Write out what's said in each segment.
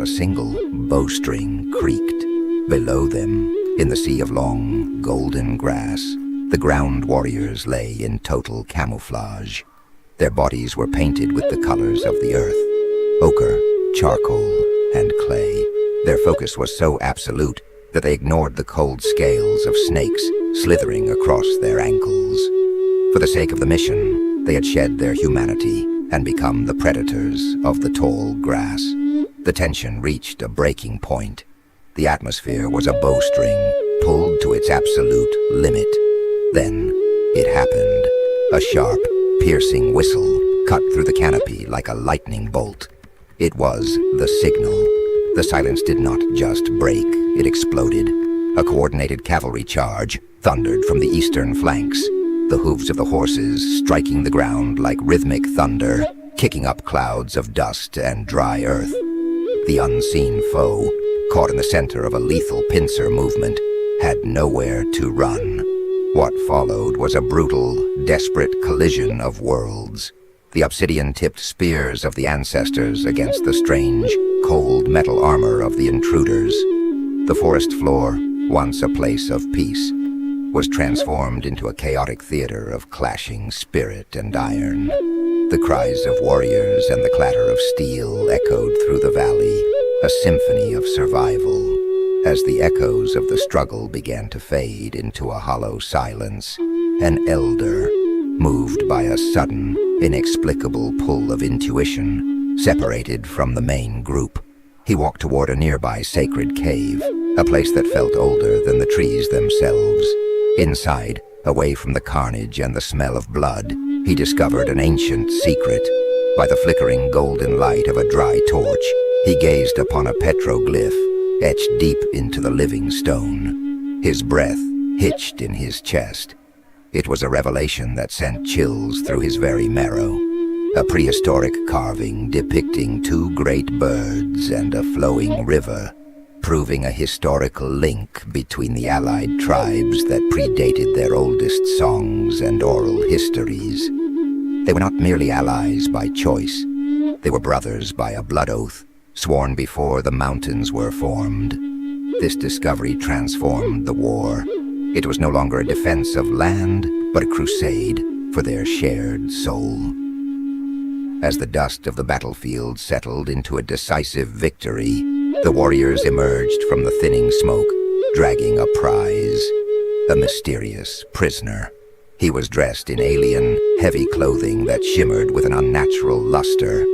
A single bowstring creaked. Below them, in the sea of long, golden grass, the ground warriors lay in total camouflage. Their bodies were painted with the colors of the earth: ochre, charcoal, and clay. Their focus was so absolute that they ignored the cold scales of snakes slithering across their ankles. For the sake of the mission, they had shed their humanity and become the predators of the tall grass. The tension reached a breaking point. The atmosphere was a bowstring pulled to its absolute limit. Then it happened. A sharp, piercing whistle cut through the canopy like a lightning bolt. It was the signal. The silence did not just break, it exploded. A coordinated cavalry charge thundered from the eastern flanks, the hooves of the horses striking the ground like rhythmic thunder, kicking up clouds of dust and dry earth. The unseen foe, caught in the center of a lethal pincer movement, had nowhere to run. What followed was a brutal, desperate collision of worlds. The obsidian-tipped spears of the ancestors against the strange, cold metal armor of the intruders. The forest floor, once a place of peace, was transformed into a chaotic theater of clashing spirit and iron. The cries of warriors and the clatter of steel echoed through the valley, a symphony of survival. As the echoes of the struggle began to fade into a hollow silence, an elder, moved by a sudden, inexplicable pull of intuition, separated from the main group. He walked toward a nearby sacred cave, a place that felt older than the trees themselves. Inside, away from the carnage and the smell of blood, he discovered an ancient secret. By the flickering golden light of a dry torch, he gazed upon a petroglyph etched deep into the living stone. His breath hitched in his chest. It was a revelation that sent chills through his very marrow. A prehistoric carving depicting two great birds and a flowing river, proving a historical link between the allied tribes that predated their oldest songs and oral histories. They were not merely allies by choice. They were brothers by a blood oath, sworn before the mountains were formed. This discovery transformed the war. It was no longer a defense of land, but a crusade for their shared soul. As the dust of the battlefield settled into a decisive victory, the warriors emerged from the thinning smoke, dragging a prize, a mysterious prisoner. He was dressed in alien, heavy clothing that shimmered with an unnatural luster.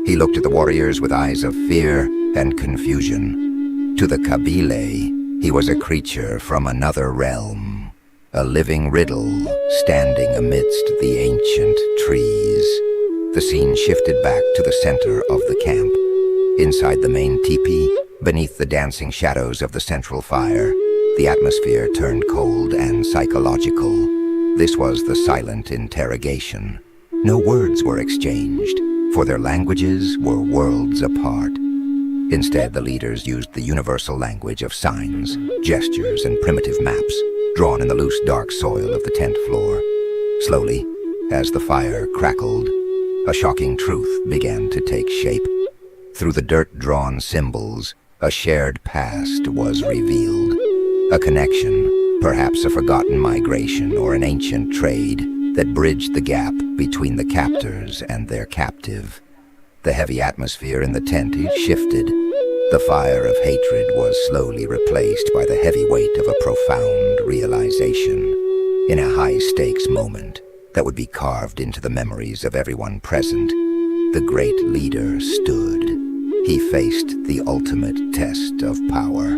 He looked at the warriors with eyes of fear and confusion. To the Kabyle, he was a creature from another realm, a living riddle standing amidst the ancient trees. The scene shifted back to the center of the camp. Inside the main teepee, beneath the dancing shadows of the central fire, the atmosphere turned cold and psychological. This was the silent interrogation. No words were exchanged, for their languages were worlds apart. Instead, the leaders used the universal language of signs, gestures, and primitive maps, drawn in the loose, dark soil of the tent floor. Slowly, as the fire crackled, a shocking truth began to take shape. Through the dirt-drawn symbols, a shared past was revealed. A connection, perhaps a forgotten migration or an ancient trade, that bridged the gap between the captors and their captive. The heavy atmosphere in the tent shifted. The fire of hatred was slowly replaced by the heavy weight of a profound realization. In a high-stakes moment that would be carved into the memories of everyone present, the great leader stood. He faced the ultimate test of power,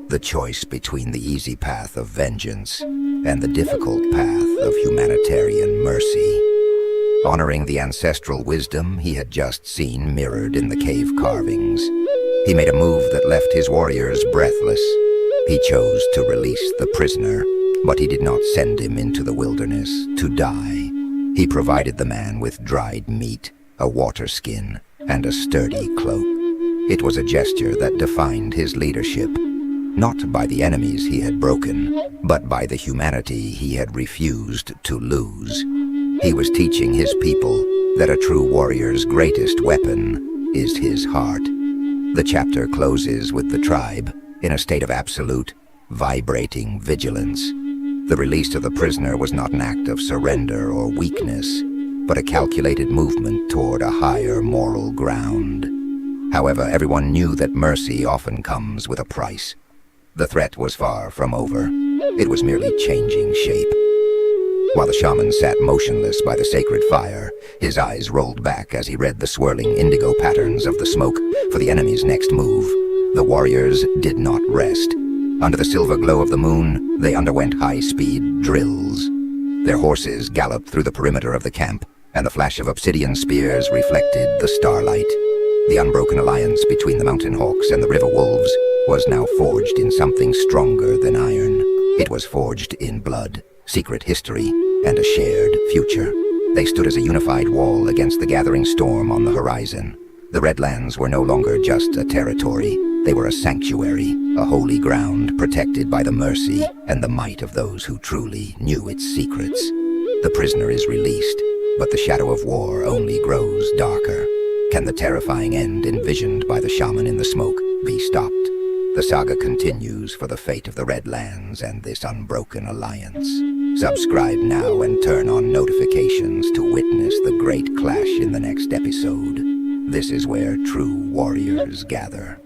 the choice between the easy path of vengeance and the difficult path of humanitarian mercy. Honoring the ancestral wisdom he had just seen mirrored in the cave carvings, he made a move that left his warriors breathless. He chose to release the prisoner, but he did not send him into the wilderness to die. He provided the man with dried meat, a water skin, and a sturdy cloak. It was a gesture that defined his leadership, not by the enemies he had broken, but by the humanity he had refused to lose. He was teaching his people that a true warrior's greatest weapon is his heart. The chapter closes with the tribe in a state of absolute, vibrating vigilance. The release of the prisoner was not an act of surrender or weakness, but a calculated movement toward a higher moral ground. However, everyone knew that mercy often comes with a price. The threat was far from over. It was merely changing shape. While the shaman sat motionless by the sacred fire, his eyes rolled back as he read the swirling indigo patterns of the smoke for the enemy's next move. The warriors did not rest. Under the silver glow of the moon, they underwent high-speed drills. Their horses galloped through the perimeter of the camp, and the flash of obsidian spears reflected the starlight. The unbroken alliance between the mountain hawks and the river wolves was now forged in something stronger than iron. It was forged in blood, secret history, and a shared future. They stood as a unified wall against the gathering storm on the horizon. The Redlands were no longer just a territory. They were a sanctuary, a holy ground protected by the mercy and the might of those who truly knew its secrets. The prisoner is released, but the shadow of war only grows darker. Can the terrifying end envisioned by the shaman in the smoke be stopped? The saga continues for the fate of the Redlands and this unbroken alliance. Subscribe now and turn on notifications to witness the great clash in the next episode. This is where true warriors gather.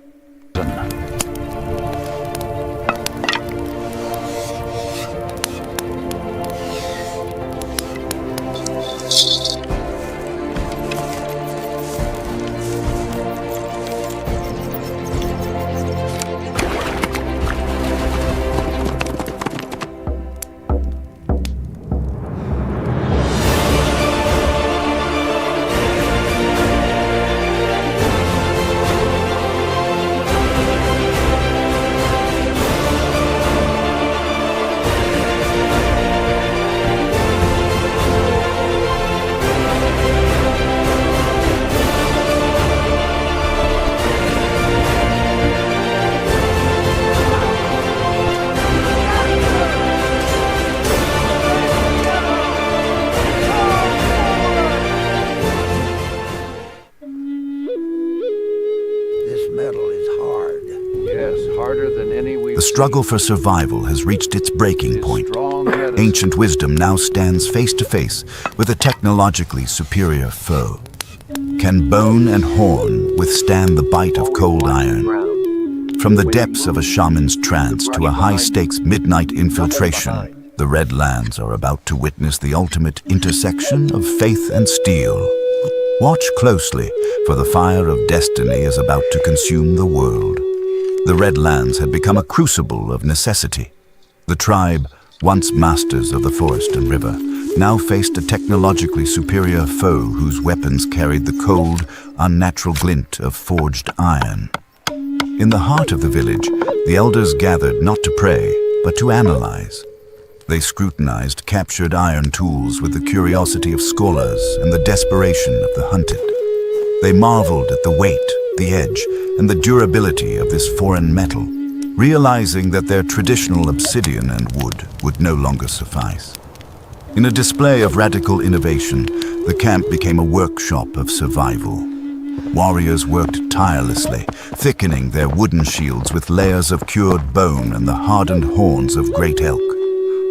The struggle for survival has reached its breaking point. Ancient wisdom now stands face to face with a technologically superior foe. Can bone and horn withstand the bite of cold iron? From the depths of a shaman's trance to a high-stakes midnight infiltration, the Redlands are about to witness the ultimate intersection of faith and steel. Watch closely, for the fire of destiny is about to consume the world. The Redlands had become a crucible of necessity. The tribe, once masters of the forest and river, now faced a technologically superior foe whose weapons carried the cold, unnatural glint of forged iron. In the heart of the village, the elders gathered not to pray, but to analyze. They scrutinized captured iron tools with the curiosity of scholars and the desperation of the hunted. They marveled at the weight, the edge, and the durability of this foreign metal, realizing that their traditional obsidian and wood would no longer suffice. In a display of radical innovation, the camp became a workshop of survival. Warriors worked tirelessly, thickening their wooden shields with layers of cured bone and the hardened horns of great elk.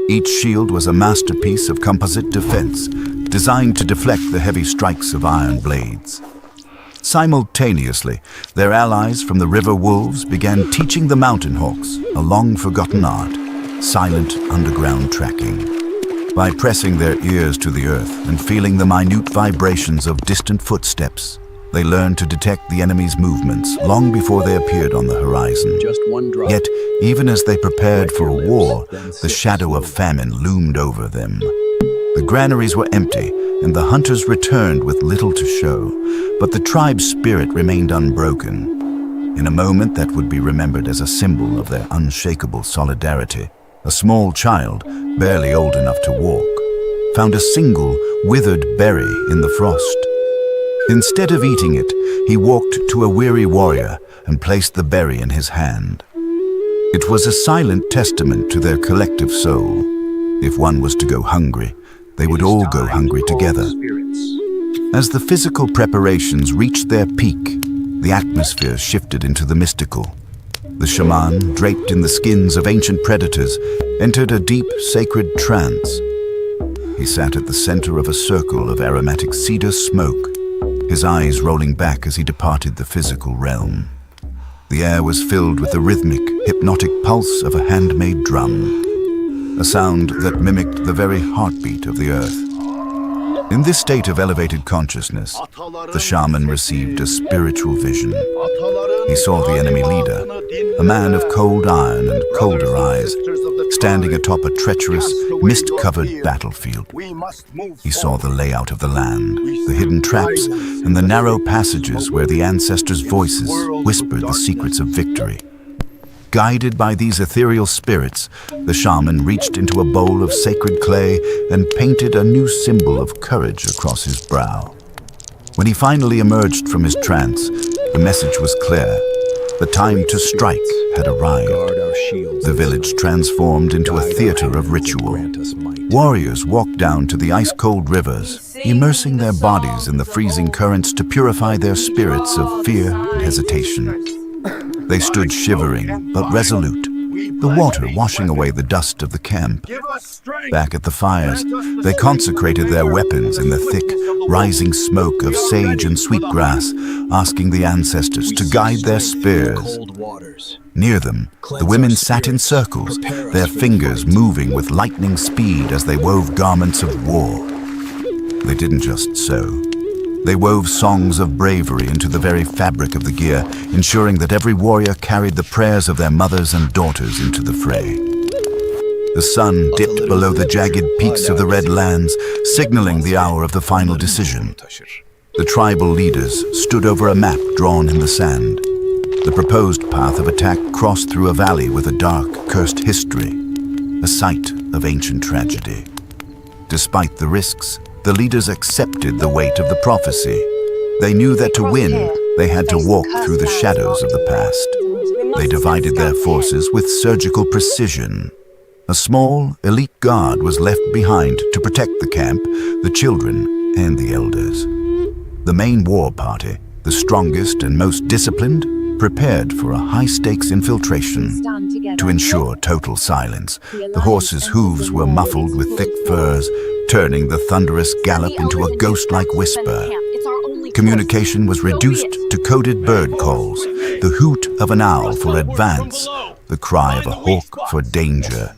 Each shield was a masterpiece of composite defense, designed to deflect the heavy strikes of iron blades. Simultaneously, their allies from the river wolves began teaching the mountain hawks a long-forgotten art, silent underground tracking. By pressing their ears to the earth and feeling the minute vibrations of distant footsteps, they learned to detect the enemy's movements long before they appeared on the horizon. Yet, even as they prepared for a war, the shadow of famine loomed over them. The granaries were empty, and the hunters returned with little to show, but the tribe's spirit remained unbroken. In a moment that would be remembered as a symbol of their unshakable solidarity, a small child, barely old enough to walk, found a single withered berry in the frost. Instead of eating it, he walked to a weary warrior and placed the berry in his hand. It was a silent testament to their collective soul. If one was to go hungry, they would all go hungry together. As the physical preparations reached their peak, The atmosphere shifted into the mystical. The shaman, draped in the skins of ancient predators, entered a deep, sacred trance. He sat at the center of a circle of aromatic cedar smoke, his eyes rolling back as he departed the physical realm. The air was filled with the rhythmic, hypnotic pulse of a handmade drum, a sound that mimicked the very heartbeat of the earth. In this state of elevated consciousness, the shaman received a spiritual vision. He saw the enemy leader, a man of cold iron and colder eyes, standing atop a treacherous, mist-covered battlefield. He saw the layout of the land, the hidden traps, and the narrow passages where the ancestors' voices whispered the secrets of victory. Guided by these ethereal spirits, the shaman reached into a bowl of sacred clay and painted a new symbol of courage across his brow. When he finally emerged from his trance, the message was clear. The time to strike had arrived. The village transformed into a theater of ritual. Warriors walked down to the ice-cold rivers, immersing their bodies in the freezing currents to purify their spirits of fear and hesitation. They stood shivering, but resolute, the water washing away the dust of the camp. Back at the fires, they consecrated their weapons in the thick, rising smoke of sage and sweetgrass, asking the ancestors to guide their spears. Near them, the women sat in circles, their fingers moving with lightning speed as they wove garments of war. They didn't just sew. They wove songs of bravery into the very fabric of the gear, ensuring that every warrior carried the prayers of their mothers and daughters into the fray. The sun dipped below the jagged peaks of the Red Lands, signaling the hour of the final decision. The tribal leaders stood over a map drawn in the sand. The proposed path of attack crossed through a valley with a dark, cursed history, a site of ancient tragedy. Despite the risks, the leaders accepted the weight of the prophecy. They knew that to win, they had to walk through the shadows of the past. They divided their forces with surgical precision. A small, elite guard was left behind to protect the camp, the children, and the elders. The main war party, the strongest and most disciplined, prepared for a high-stakes infiltration. To ensure total silence, the horses' hooves were muffled with thick furs, turning the thunderous gallop into a ghost-like whisper. Communication was reduced to coded bird calls, the hoot of an owl for advance, the cry of a hawk for danger.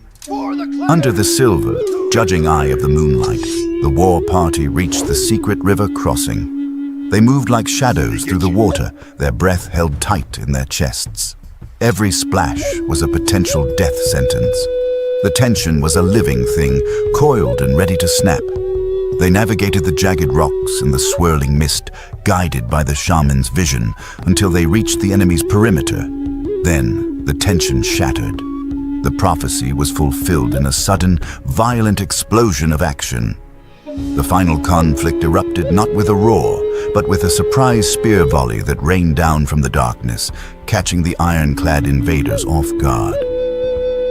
Under the silver, judging eye of the moonlight, the war party reached the secret river crossing. They moved like shadows through the water, their breath held tight in their chests. Every splash was a potential death sentence. The tension was a living thing, coiled and ready to snap. They navigated the jagged rocks and the swirling mist, guided by the shaman's vision, until they reached the enemy's perimeter. Then, the tension shattered. The prophecy was fulfilled in a sudden, violent explosion of action. The final conflict erupted not with a roar, but with a surprise spear volley that rained down from the darkness, catching the ironclad invaders off guard.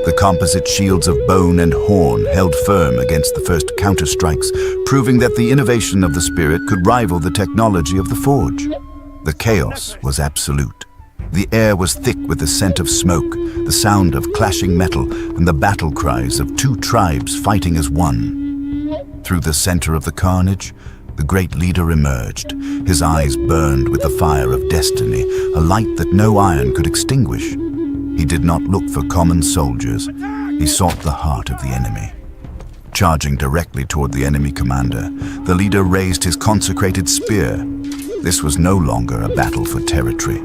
The composite shields of bone and horn held firm against the first counterstrikes, proving that the innovation of the spirit could rival the technology of the forge. The chaos was absolute. The air was thick with the scent of smoke, the sound of clashing metal, and the battle cries of two tribes fighting as one. Through the center of the carnage, the great leader emerged. His eyes burned with the fire of destiny, a light that no iron could extinguish. He did not look for common soldiers. He sought the heart of the enemy. Charging directly toward the enemy commander, the leader raised his consecrated spear. This was no longer a battle for territory.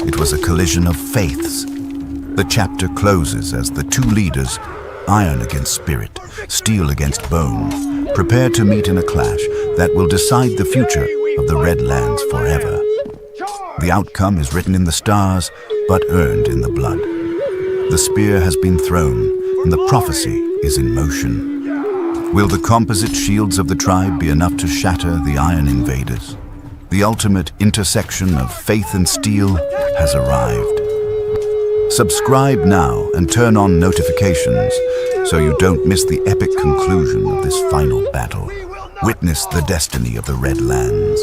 It was a collision of faiths. The chapter closes as the two leaders, iron against spirit, steel against bone, prepare to meet in a clash that will decide the future of the Red Lands forever. The outcome is written in the stars, but earned in the blood. The spear has been thrown, and the prophecy is in motion. Will the composite shields of the tribe be enough to shatter the iron invaders? The ultimate intersection of faith and steel has arrived. Subscribe now and turn on notifications so you don't miss the epic conclusion of this final battle. Witness the destiny of the Red Lands.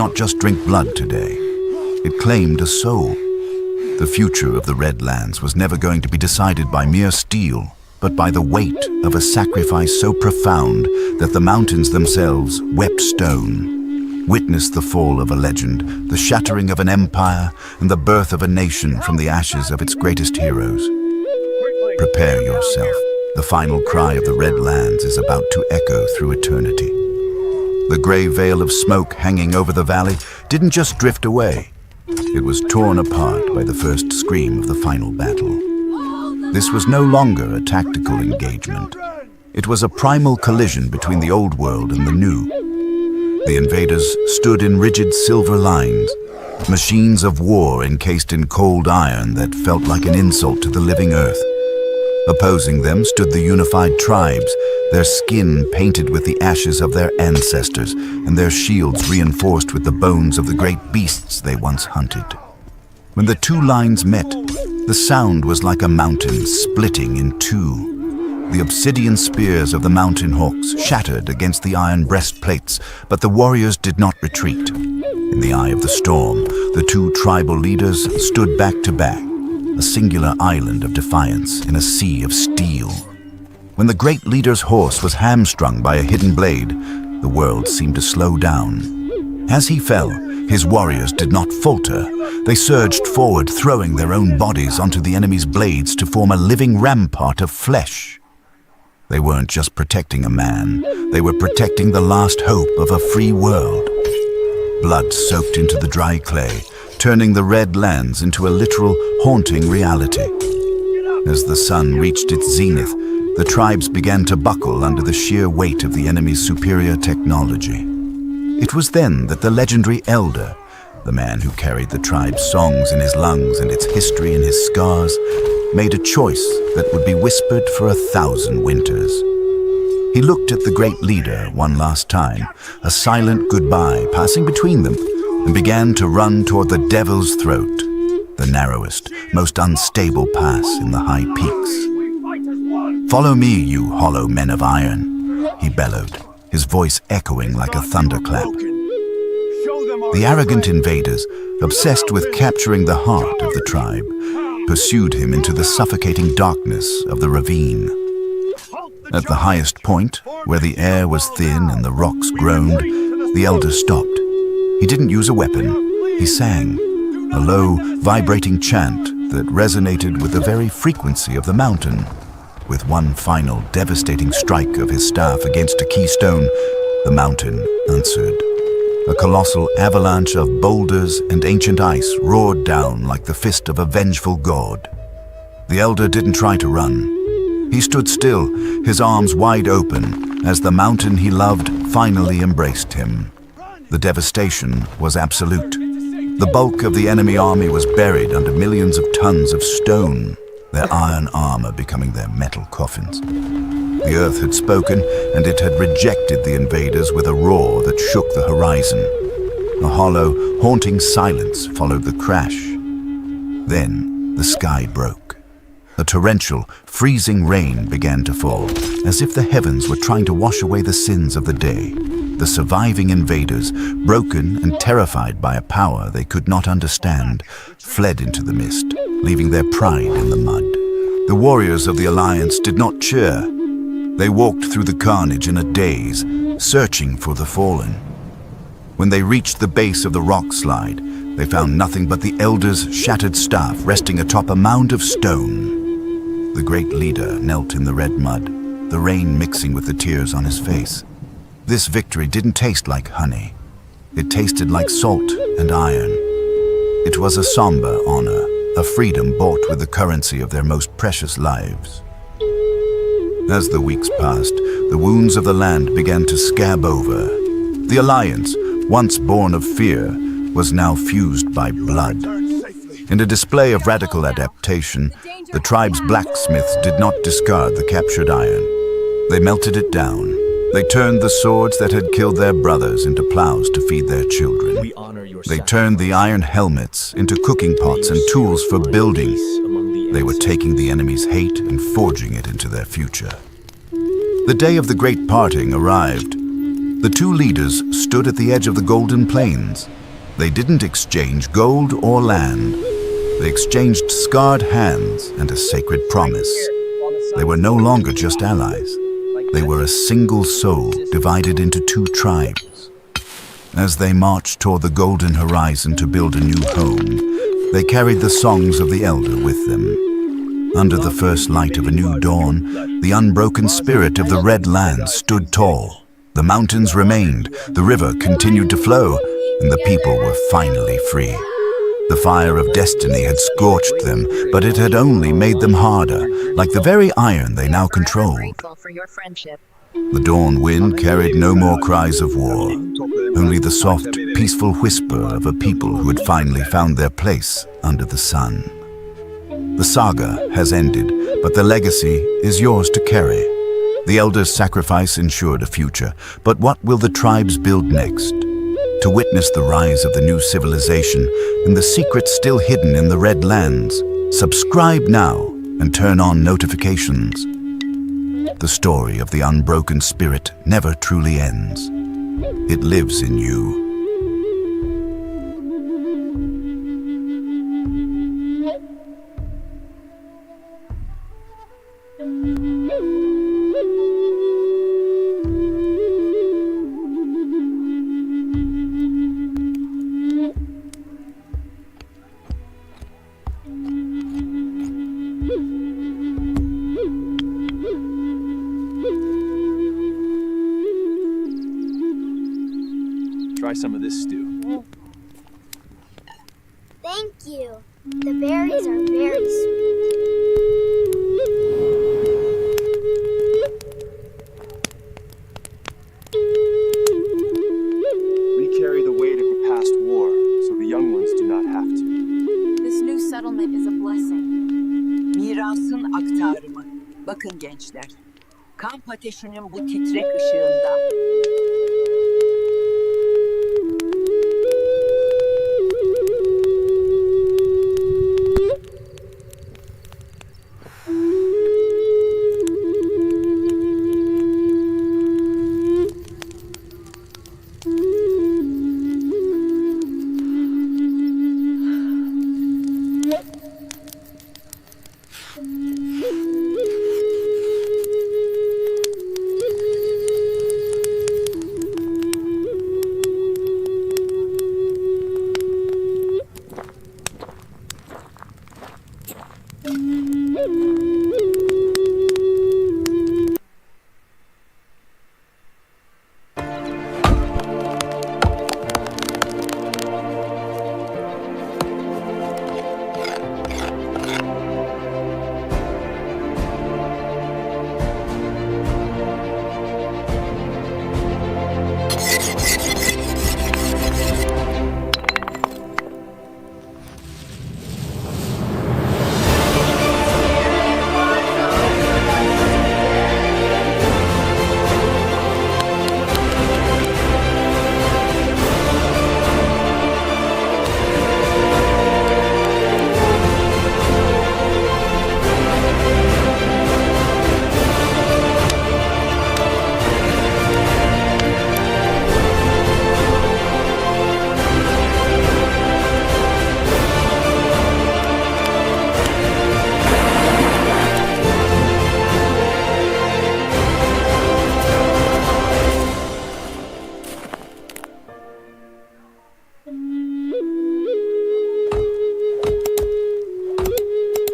not just drink blood today. It claimed a soul. The future of the Redlands was never going to be decided by mere steel, but by the weight of a sacrifice so profound that the mountains themselves wept stone. Witness the fall of a legend, the shattering of an empire, and the birth of a nation from the ashes of its greatest heroes. Prepare yourself. The final cry of the Redlands is about to echo through eternity. The gray veil of smoke hanging over the valley didn't just drift away. It was torn apart by the first scream of the final battle. This was no longer a tactical engagement. It was a primal collision between the old world and the new. The invaders stood in rigid silver lines, machines of war encased in cold iron that felt like an insult to the living earth. Opposing them stood the unified tribes, their skin painted with the ashes of their ancestors and their shields reinforced with the bones of the great beasts they once hunted. When the two lines met, the sound was like a mountain splitting in two. The obsidian spears of the mountain hawks shattered against the iron breastplates, but the warriors did not retreat. In the eye of the storm, the two tribal leaders stood back to back, a singular island of defiance in a sea of steel. When the great leader's horse was hamstrung by a hidden blade, the world seemed to slow down. As he fell, his warriors did not falter. They surged forward, throwing their own bodies onto the enemy's blades to form a living rampart of flesh. They weren't just protecting a man, they were protecting the last hope of a free world. Blood soaked into the dry clay, turning the Redlands into a literal haunting reality. As the sun reached its zenith, the tribes began to buckle under the sheer weight of the enemy's superior technology. It was then that the legendary elder, the man who carried the tribe's songs in his lungs and its history in his scars, made a choice that would be whispered for 1,000 winters. He looked at the great leader one last time, a silent goodbye passing between them, and began to run toward the Devil's Throat, the narrowest, most unstable pass in the high peaks. "Follow me, you hollow men of iron," he bellowed, his voice echoing like a thunderclap. The arrogant invaders, obsessed with capturing the heart of the tribe, pursued him into the suffocating darkness of the ravine. At the highest point, where the air was thin and the rocks groaned, the elder stopped. He didn't use a weapon. He sang, a low, vibrating chant that resonated with the very frequency of the mountain. With one final devastating strike of his staff against a keystone, the mountain answered. A colossal avalanche of boulders and ancient ice roared down like the fist of a vengeful god. The elder didn't try to run. He stood still, his arms wide open, as the mountain he loved finally embraced him. The devastation was absolute. The bulk of the enemy army was buried under millions of tons of stone, their iron armor becoming their metal coffins. The earth had spoken, and it had rejected the invaders with a roar that shook the horizon. A hollow, haunting silence followed the crash. Then the sky broke. A torrential, freezing rain began to fall, as if the heavens were trying to wash away the sins of the day. The surviving invaders, broken and terrified by a power they could not understand, fled into the mist, leaving their pride in the mud. The warriors of the Alliance did not cheer. They walked through the carnage in a daze, searching for the fallen. When they reached the base of the rock slide, they found nothing but the elder's shattered staff resting atop a mound of stone. The great leader knelt in the red mud, the rain mixing with the tears on his face. This victory didn't taste like honey. It tasted like salt and iron. It was a somber honor, a freedom bought with the currency of their most precious lives. As the weeks passed, the wounds of the land began to scab over. The Alliance, once born of fear, was now fused by blood. In a display of radical adaptation, the tribe's blacksmiths did not discard the captured iron. They melted it down. They turned the swords that had killed their brothers into plows to feed their children. They turned the iron helmets into cooking pots and tools for building. They were taking the enemy's hate and forging it into their future. The day of the great parting arrived. The two leaders stood at the edge of the Golden Plains. They didn't exchange gold or land. They exchanged scarred hands and a sacred promise. They were no longer just allies. They were a single soul divided into two tribes. As they marched toward the golden horizon to build a new home, they carried the songs of the Elder with them. Under the first light of a new dawn, the unbroken spirit of the Red Land stood tall. The mountains remained, the river continued to flow, and the people were finally free. The fire of destiny had scorched them, but it had only made them harder, like the very iron they now controlled. The dawn wind carried no more cries of war, only the soft, peaceful whisper of a people who had finally found their place under the sun. The saga has ended, but the legacy is yours to carry. The Elder's sacrifice ensured a future, but what will the tribes build next? To witness the rise of the new civilization and the secrets still hidden in the Red Lands, subscribe now and turn on notifications. The story of the unbroken spirit never truly ends. It lives in you. Try some of this stew. Thank you. The berries are very sweet. We carry the weight of the past war, so the young ones do not have to. This new settlement is a blessing. Mirasın aktarımı. Bakın gençler. Kamp ateşinin bu titrek ışığında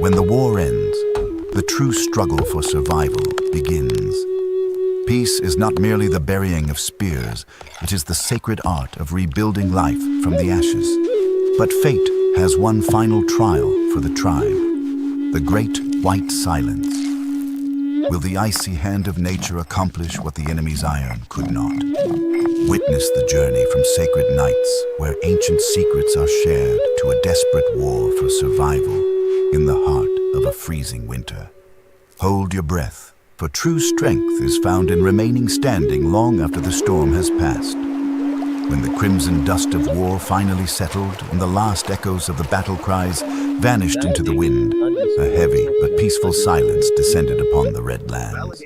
When the war ends, the true struggle for survival begins. Peace is not merely the burying of spears, it is the sacred art of rebuilding life from the ashes. But fate has one final trial for the tribe, the Great White Silence. Will the icy hand of nature accomplish what the enemy's iron could not? Witness the journey from sacred nights where ancient secrets are shared to a desperate war for survival in the heart of a freezing winter. Hold your breath, for true strength is found in remaining standing long after the storm has passed. When the crimson dust of war finally settled and the last echoes of the battle cries vanished into the wind. A heavy but peaceful silence descended upon the Red Lands.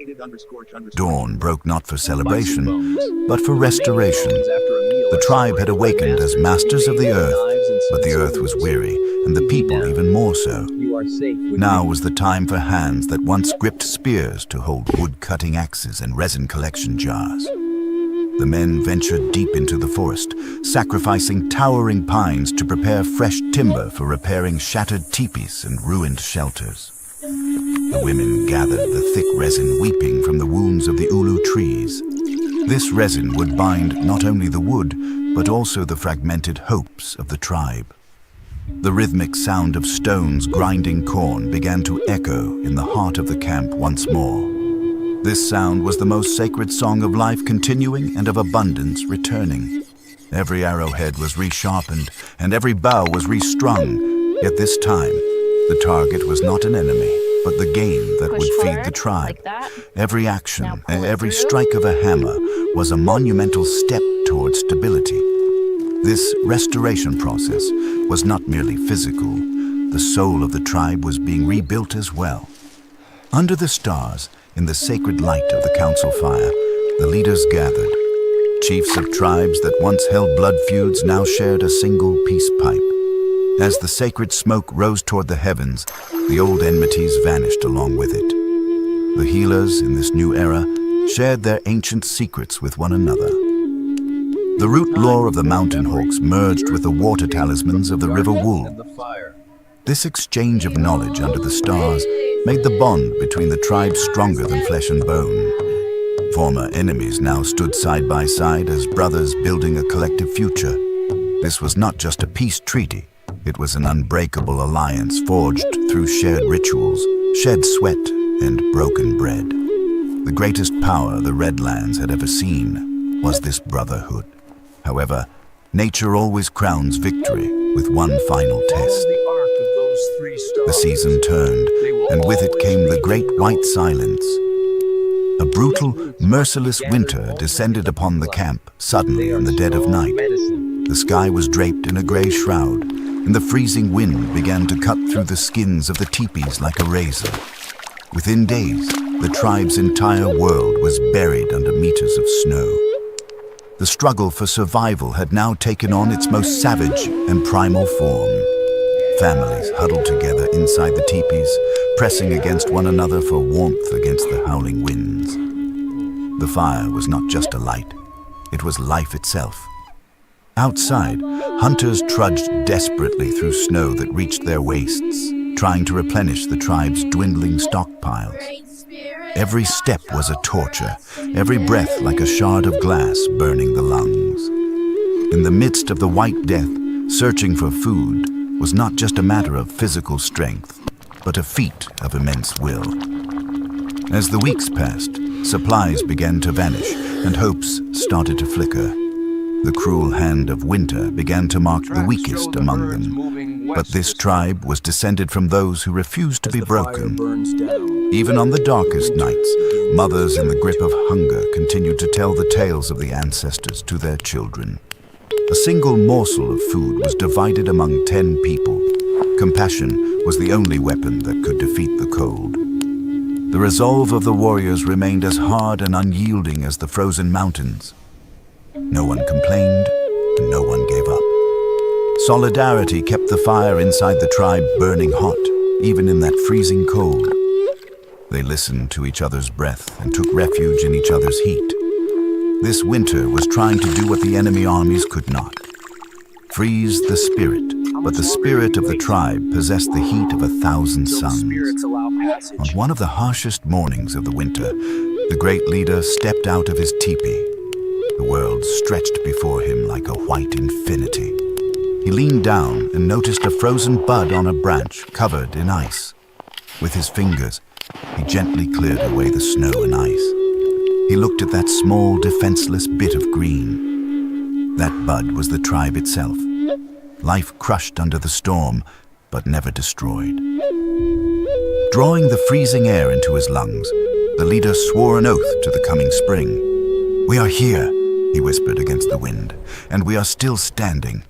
Dawn broke not for celebration, but for restoration. The tribe had awakened as masters of the earth, but the earth was weary, and the people even more so. Now was the time for hands that once gripped spears to hold wood-cutting axes and resin collection jars. The men ventured deep into the forest, sacrificing towering pines to prepare fresh timber for repairing shattered teepees and ruined shelters. The women gathered the thick resin weeping from the wounds of the ulu trees. This resin would bind not only the wood, but also the fragmented hopes of the tribe. The rhythmic sound of stones grinding corn began to echo in the heart of the camp once more. This sound was the most sacred song of life continuing and of abundance returning. Every arrowhead was resharpened and every bow was restrung, yet this time the target was not an enemy, but the game that would feed the tribe. Every action, every strike of a hammer was a monumental step toward stability. This restoration process was not merely physical. The soul of the tribe was being rebuilt as well. Under the stars, in the sacred light of the council fire, the leaders gathered. Chiefs of tribes that once held blood feuds now shared a single peace pipe. As the sacred smoke rose toward the heavens, the old enmities vanished along with it. The healers in this new era shared their ancient secrets with one another. The root lore of the mountain hawks merged with the water talismans of the river Wool. This exchange of knowledge under the stars made the bond between the tribes stronger than flesh and bone. Former enemies now stood side by side as brothers building a collective future. This was not just a peace treaty, it was an unbreakable alliance forged through shared rituals, shed sweat, and broken bread. The greatest power the Redlands had ever seen was this brotherhood. However, nature always crowns victory with one final test. The season turned, and with it came the great white silence. A brutal, merciless winter descended upon the camp suddenly in the dead of night. The sky was draped in a gray shroud, and the freezing wind began to cut through the skins of the teepees like a razor. Within days, the tribe's entire world was buried under meters of snow. The struggle for survival had now taken on its most savage and primal form. Families huddled together inside the teepees, pressing against one another for warmth against the howling winds. The fire was not just a light, it was life itself. Outside, hunters trudged desperately through snow that reached their waists, trying to replenish the tribe's dwindling stockpiles. Every step was a torture, every breath like a shard of glass burning the lungs. In the midst of the white death, searching for food was not just a matter of physical strength, but a feat of immense will. As the weeks passed, supplies began to vanish and hopes started to flicker. The cruel hand of winter began to mark the weakest among them, but this tribe was descended from those who refused to be broken. Even on the darkest nights, mothers in the grip of hunger continued to tell the tales of the ancestors to their children. A single morsel of food was divided among 10 people. Compassion was the only weapon that could defeat the cold. The resolve of the warriors remained as hard and unyielding as the frozen mountains. No one complained, and no one gave up. Solidarity kept the fire inside the tribe burning hot, even in that freezing cold. They listened to each other's breath and took refuge in each other's heat. This winter was trying to do what the enemy armies could not. Freeze the spirit, but the spirit of the tribe possessed the heat of 1,000 suns. On one of the harshest mornings of the winter, the great leader stepped out of his teepee. The world stretched before him like a white infinity. He leaned down and noticed a frozen bud on a branch covered in ice. With his fingers, he gently cleared away the snow and ice. He looked at that small, defenseless bit of green. That bud was the tribe itself. Life crushed under the storm, but never destroyed. Drawing the freezing air into his lungs, the leader swore an oath to the coming spring. "We are here," he whispered against the wind, "and we are still standing."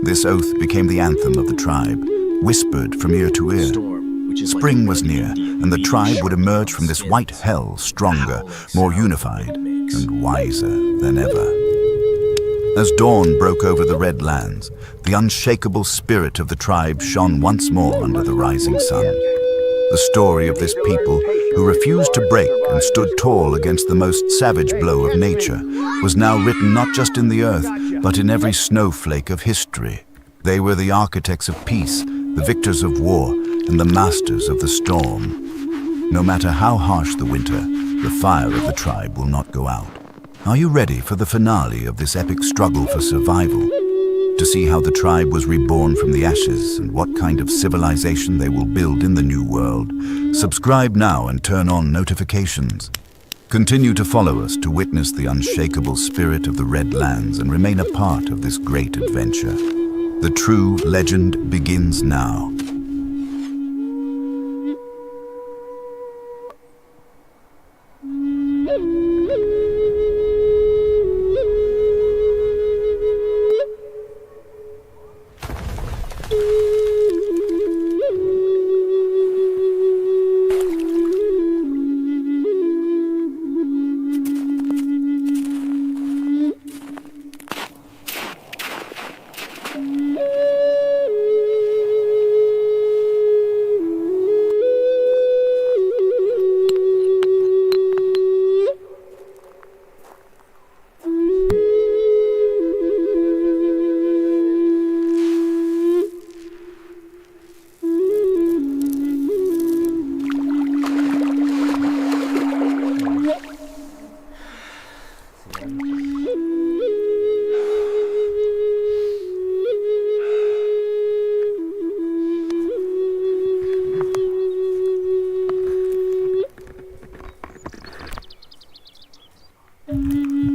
This oath became the anthem of the tribe, whispered from ear to ear. Spring was near, and the tribe would emerge from this white hell stronger, more unified, and wiser than ever. As dawn broke over the red lands, the unshakable spirit of the tribe shone once more under the rising sun. The story of this people, who refused to break and stood tall against the most savage blow of nature, was now written not just in the earth, but in every snowflake of history. They were the architects of peace, the victors of war, and the masters of the storm. No matter how harsh the winter, the fire of the tribe will not go out. Are you ready for the finale of this epic struggle for survival? To see how the tribe was reborn from the ashes and what kind of civilization they will build in the new world? Subscribe now and turn on notifications. Continue to follow us to witness the unshakable spirit of the Red Lands and remain a part of this great adventure. The true legend begins now.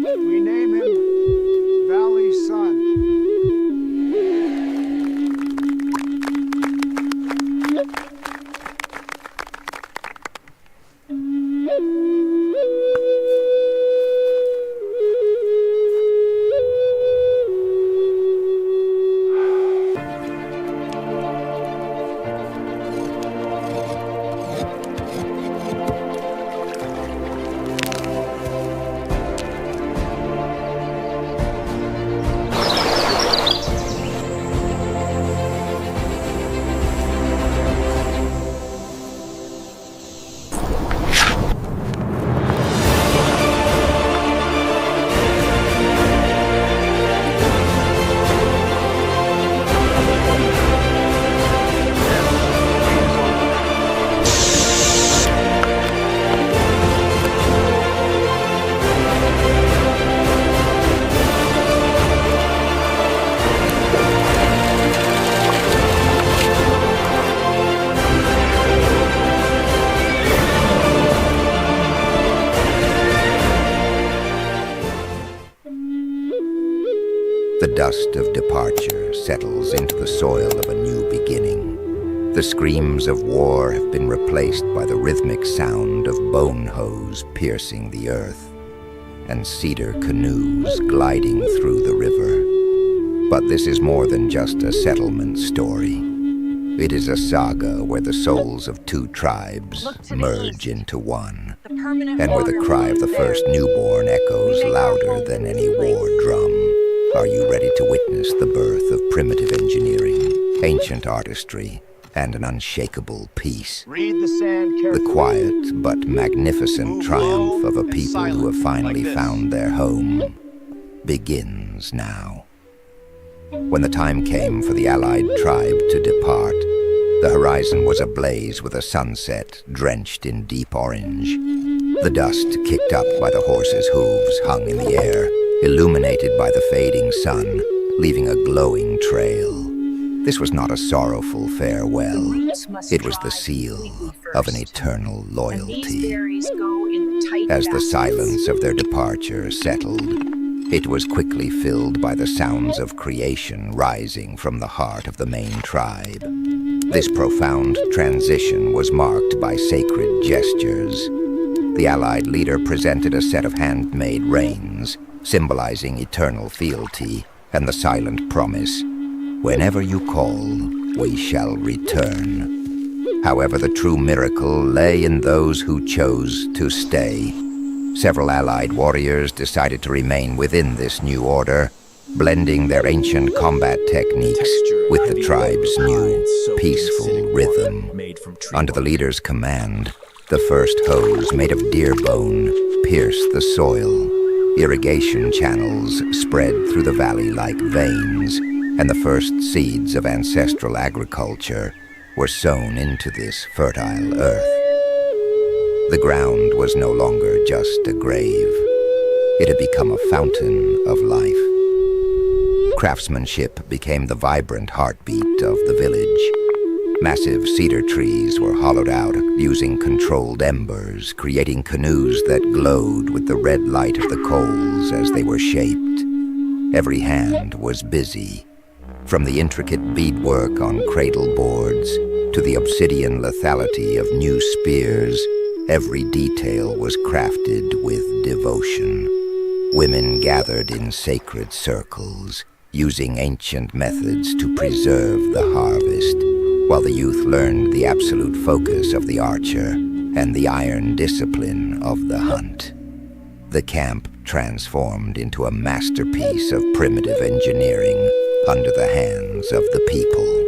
We name him Valley's Son. The dust of departure settles into the soil of a new beginning. The screams of war have been replaced by the rhythmic sound of bone hoes piercing the earth, and cedar canoes gliding through the river. But this is more than just a settlement story. It is a saga where the souls of two tribes merge into one, and where the cry of the first newborn echoes louder than any war drum. Are you ready to witness the birth of primitive engineering, ancient artistry, and an unshakable peace? Read the sand carefully. The quiet but magnificent triumph of a people who have finally found their home begins now. When the time came for the allied tribe to depart, the horizon was ablaze with a sunset drenched in deep orange. The dust kicked up by the horses' hooves hung in the air, illuminated by the fading sun, leaving a glowing trail. This was not a sorrowful farewell. It was the seal of an eternal loyalty. As the silence of their departure settled, it was quickly filled by the sounds of creation rising from the heart of the main tribe. This profound transition was marked by sacred gestures. The allied leader presented a set of handmade reins, symbolizing eternal fealty and the silent promise, whenever you call, we shall return. However, the true miracle lay in those who chose to stay. Several allied warriors decided to remain within this new order, blending their ancient combat techniques with the tribe's new, peaceful rhythm. Under the leader's command, the first hose made of deer bone pierced the soil. Irrigation channels spread through the valley like veins, and the first seeds of ancestral agriculture were sown into this fertile earth. The ground was no longer just a grave. It had become a fountain of life. Craftsmanship became the vibrant heartbeat of the village. Massive cedar trees were hollowed out using controlled embers, creating canoes that glowed with the red light of the coals as they were shaped. Every hand was busy, from the intricate beadwork on cradle boards to the obsidian lethality of new spears. Every detail was crafted with devotion. Women gathered in sacred circles, using ancient methods to preserve the harvest, while the youth learned the absolute focus of the archer and the iron discipline of the hunt. The camp transformed into a masterpiece of primitive engineering under the hands of the people.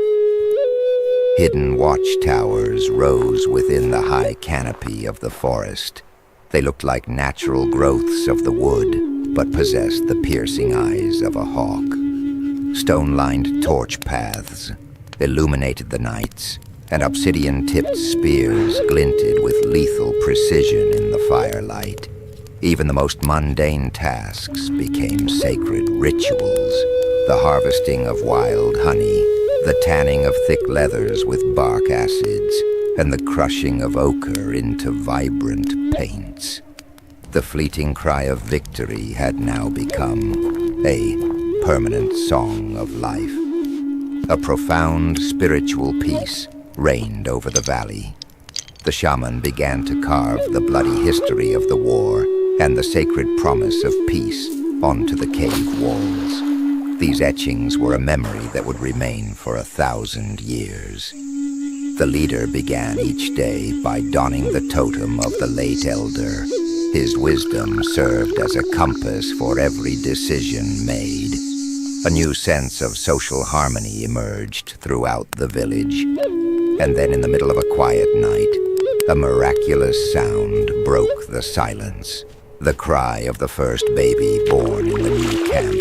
Hidden watchtowers rose within the high canopy of the forest. They looked like natural growths of the wood, but possessed the piercing eyes of a hawk. Stone-lined torch paths illuminated the nights, and obsidian-tipped spears glinted with lethal precision in the firelight. Even the most mundane tasks became sacred rituals. The harvesting of wild honey, the tanning of thick leathers with bark acids, and the crushing of ochre into vibrant paints. The fleeting cry of victory had now become a permanent song of life. A profound spiritual peace reigned over the valley. The shaman began to carve the bloody history of the war and the sacred promise of peace onto the cave walls. These etchings were a memory that would remain for 1,000 years. The leader began each day by donning the totem of the late elder. His wisdom served as a compass for every decision made. A new sense of social harmony emerged throughout the village. And then in the middle of a quiet night, a miraculous sound broke the silence. The cry of the first baby born in the new camp.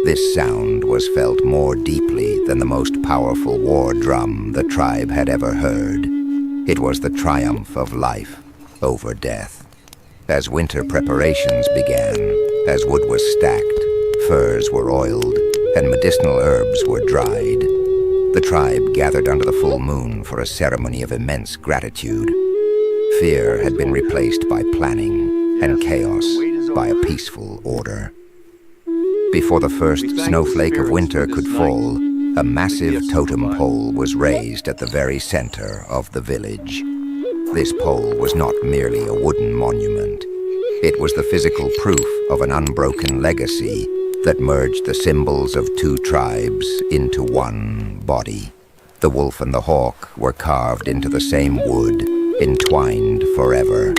This sound was felt more deeply than the most powerful war drum the tribe had ever heard. It was the triumph of life over death. As winter preparations began, as wood was stacked, furs were oiled, and medicinal herbs were dried, the tribe gathered under the full moon for a ceremony of immense gratitude. Fear had been replaced by planning, and chaos by a peaceful order. Before the first snowflake of winter could fall, a massive totem pole was raised at the very center of the village. This pole was not merely a wooden monument. It was the physical proof of an unbroken legacy that merged the symbols of two tribes into one body. The wolf and the hawk were carved into the same wood, entwined forever.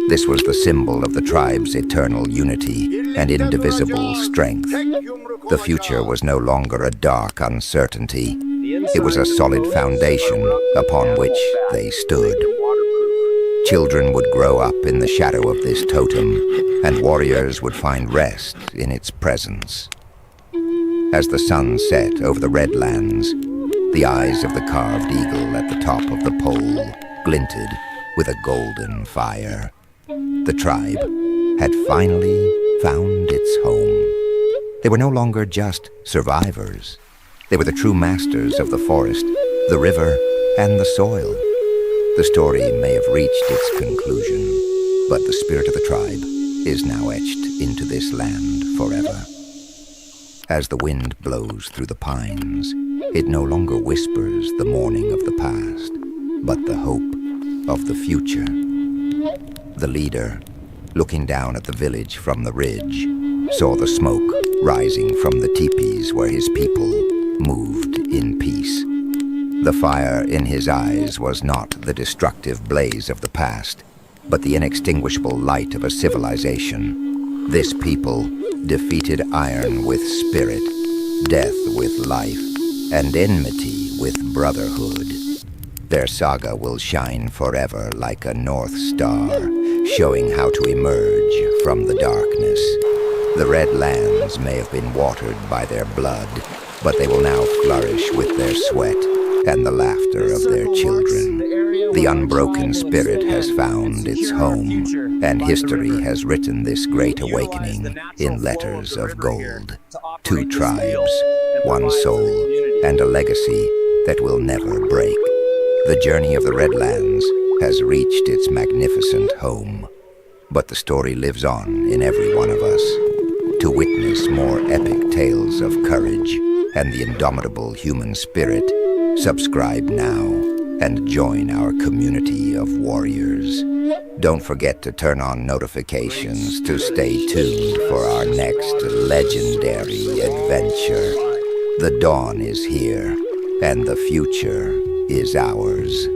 This was the symbol of the tribe's eternal unity and indivisible strength. The future was no longer a dark uncertainty. It was a solid foundation upon which they stood. Children would grow up in the shadow of this totem, and warriors would find rest in its presence. As the sun set over the Redlands, the eyes of the carved eagle at the top of the pole glinted with a golden fire. The tribe had finally found its home. They were no longer just survivors. They were the true masters of the forest, the river, and the soil. The story may have reached its conclusion, but the spirit of the tribe is now etched into this land forever. As the wind blows through the pines, it no longer whispers the mourning of the past, but the hope of the future. The leader, looking down at the village from the ridge, saw the smoke rising from the teepees where his people moved in peace. The fire in his eyes was not the destructive blaze of the past, but the inextinguishable light of a civilization. This people defeated iron with spirit, death with life, and enmity with brotherhood. Their saga will shine forever like a North Star, showing how to emerge from the darkness. The Red Lands may have been watered by their blood, but they will now flourish with their sweat and the laughter of their children. The unbroken spirit has found its home, and history has written this great awakening in letters of gold. 2 tribes, 1 soul, and a legacy that will never break. The journey of the Redlands has reached its magnificent home, but the story lives on in every one of us. To witness more epic tales of courage and the indomitable human spirit, subscribe now and join our community of warriors. Don't forget to turn on notifications to stay tuned for our next legendary adventure. The dawn is here, and the future is ours.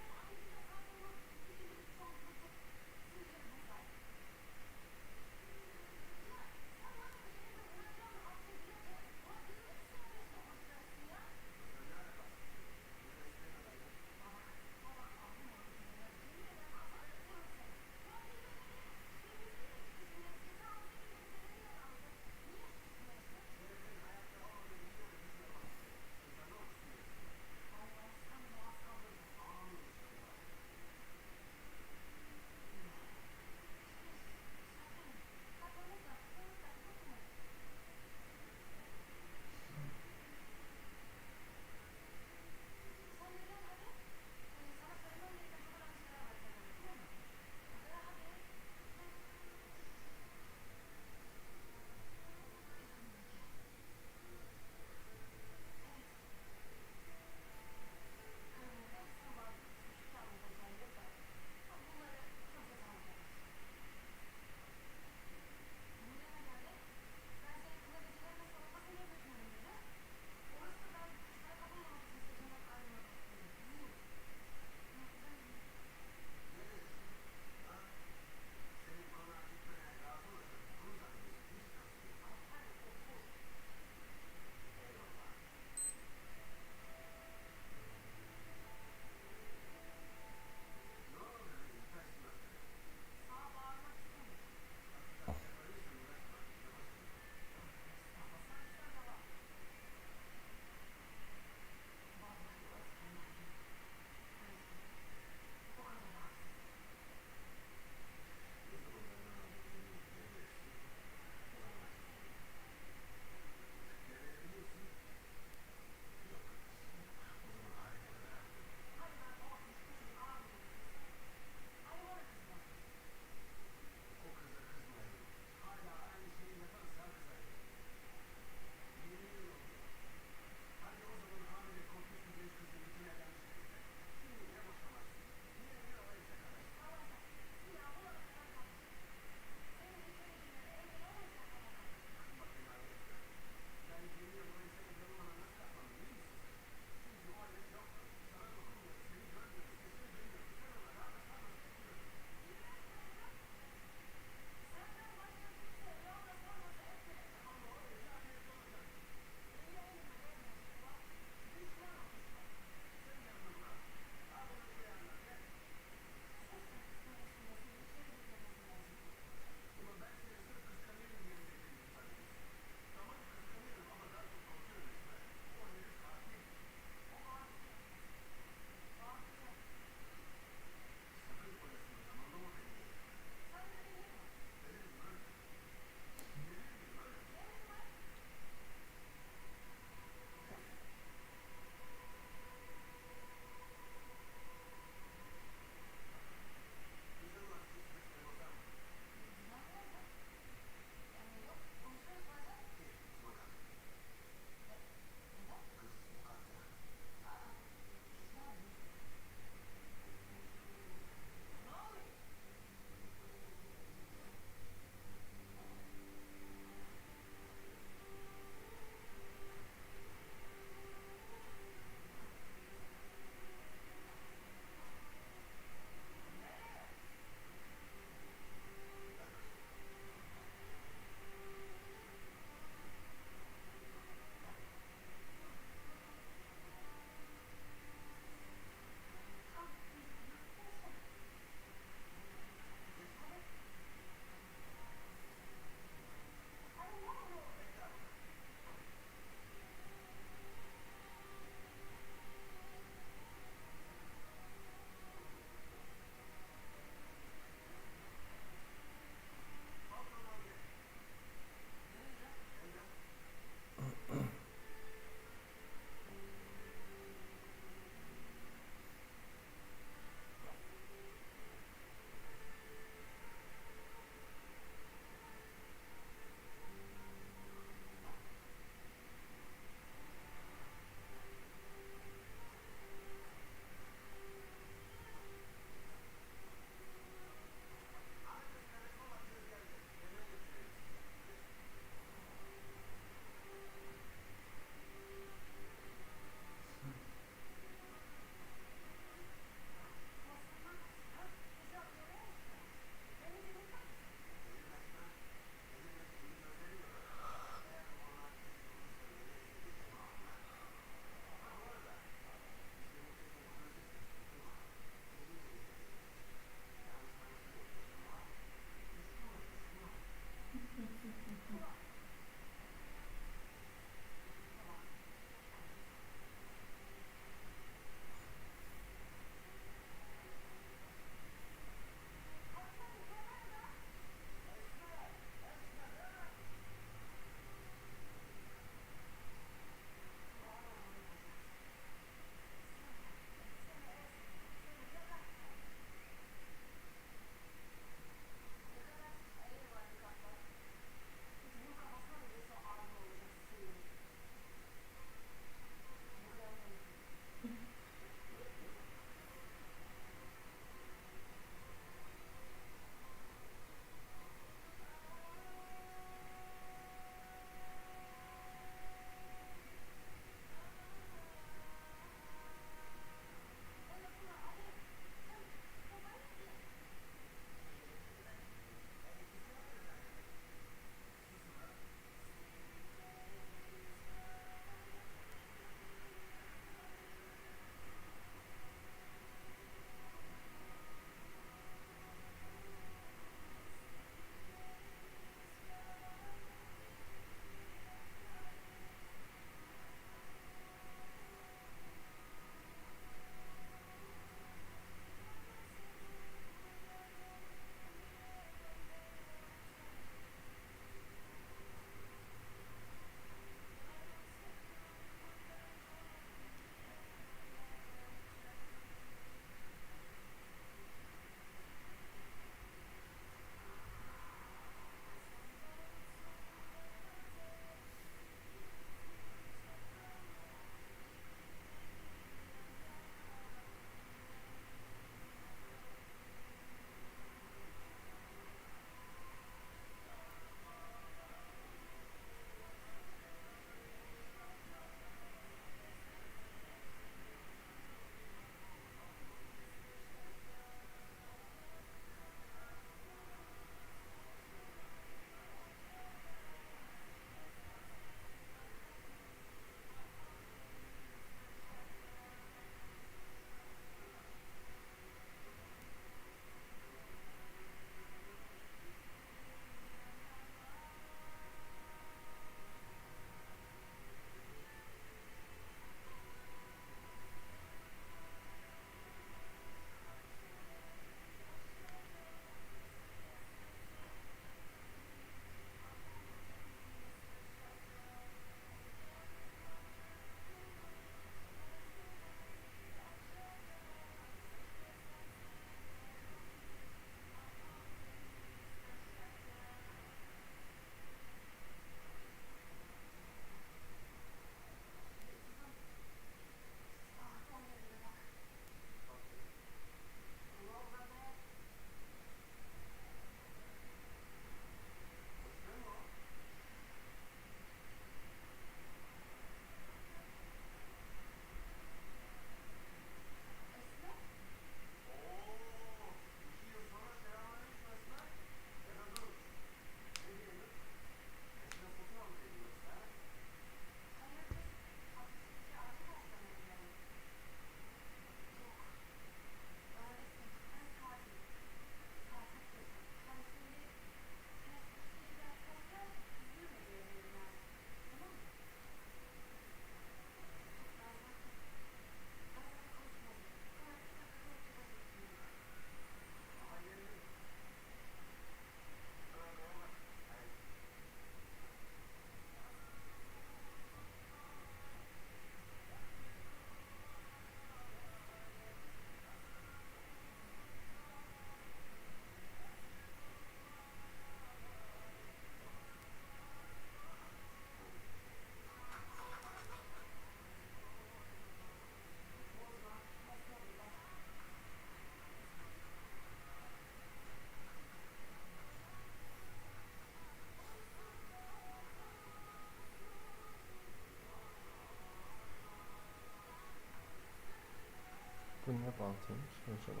Bu ne bantıymış acaba?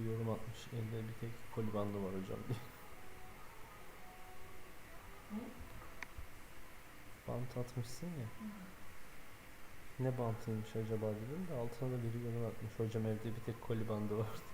Yorum atmış. Elde bir tek koli bandı var hocam diye. Bant atmışsın ya. Ne bantıymış acaba dedim de altına da biri yorum atmış. Hocam evde bir tek koli bandı var.